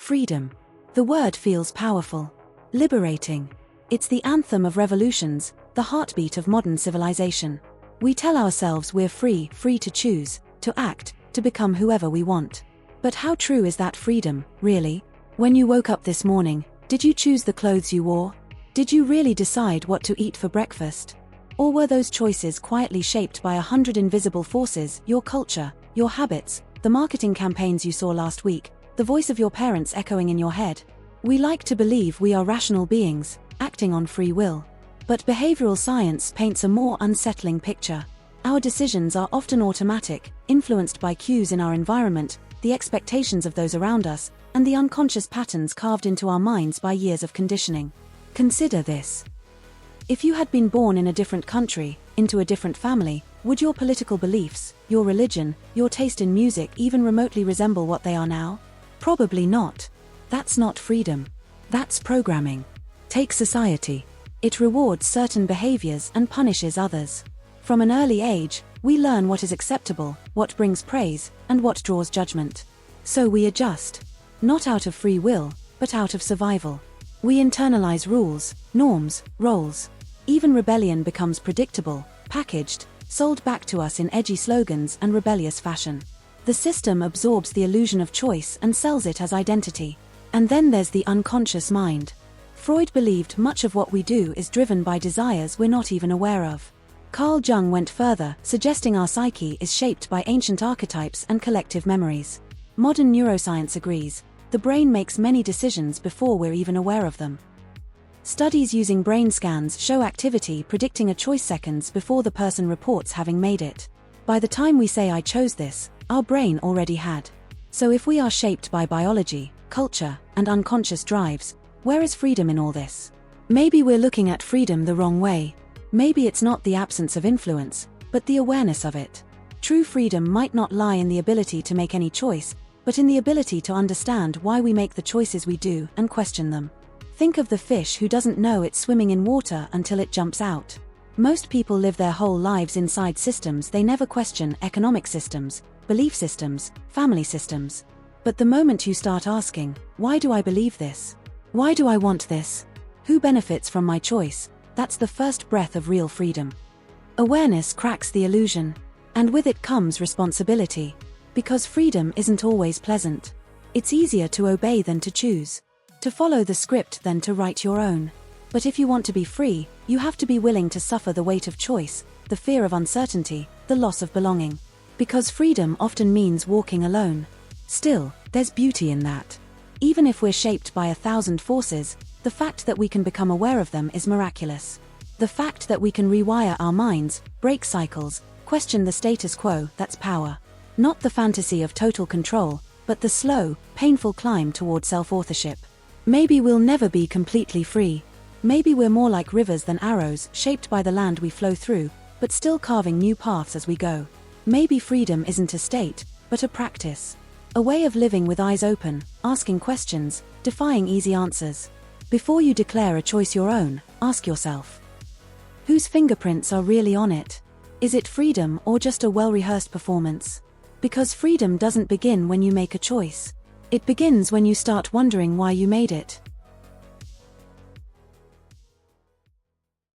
Freedom. The word feels powerful. Liberating. It's the anthem of revolutions, the heartbeat of modern civilization. We tell ourselves we're free to choose, to act, to become whoever we want. But how true is that freedom, really? When you woke up this morning, did you choose the clothes you wore? Did you really decide what to eat for breakfast? Or were those choices quietly shaped by 100 invisible forces, your culture, your habits, the marketing campaigns you saw last week, the voice of your parents echoing in your head? We like to believe we are rational beings, acting on free will. But behavioral science paints a more unsettling picture. Our decisions are often automatic, influenced by cues in our environment, the expectations of those around us, and the unconscious patterns carved into our minds by years of conditioning. Consider this. If you had been born in a different country, into a different family, would your political beliefs, your religion, your taste in music even remotely resemble what they are now? Probably not. That's not freedom. That's programming. Take society. It rewards certain behaviors and punishes others. From an early age, we learn what is acceptable, what brings praise, and what draws judgment. So we adjust. Not out of free will, but out of survival. We internalize rules, norms, roles. Even rebellion becomes predictable, packaged, sold back to us in edgy slogans and rebellious fashion. The system absorbs the illusion of choice and sells it as identity. And then there's the unconscious mind. Freud believed much of what we do is driven by desires we're not even aware of. Carl Jung went further, suggesting our psyche is shaped by ancient archetypes and collective memories. Modern neuroscience agrees. The brain makes many decisions before we're even aware of them. Studies using brain scans show activity predicting a choice seconds before the person reports having made it. By the time we say "I chose this," our brain already had. So if we are shaped by biology, culture, and unconscious drives, where is freedom in all this? Maybe we're looking at freedom the wrong way. Maybe it's not the absence of influence, but the awareness of it. True freedom might not lie in the ability to make any choice, but in the ability to understand why we make the choices we do and question them. Think of the fish who doesn't know it's swimming in water until it jumps out. Most people live their whole lives inside systems they never question: economic systems, belief systems, family systems. But the moment you start asking, why do I believe this? Why do I want this? Who benefits from my choice? That's the first breath of real freedom. Awareness cracks the illusion. And with it comes responsibility. Because freedom isn't always pleasant. It's easier to obey than to choose. To follow the script than to write your own. But if you want to be free, you have to be willing to suffer the weight of choice, the fear of uncertainty, the loss of belonging. Because freedom often means walking alone. Still, there's beauty in that. Even if we're shaped by 1,000 forces, the fact that we can become aware of them is miraculous. The fact that we can rewire our minds, break cycles, question the status quo, that's power. Not the fantasy of total control, but the slow, painful climb toward self-authorship. Maybe we'll never be completely free. Maybe we're more like rivers than arrows, shaped by the land we flow through, but still carving new paths as we go. Maybe freedom isn't a state, but a practice. A way of living with eyes open, asking questions, defying easy answers. Before you declare a choice your own, ask yourself, whose fingerprints are really on it? Is it freedom or just a well-rehearsed performance? Because freedom doesn't begin when you make a choice. It begins when you start wondering why you made it.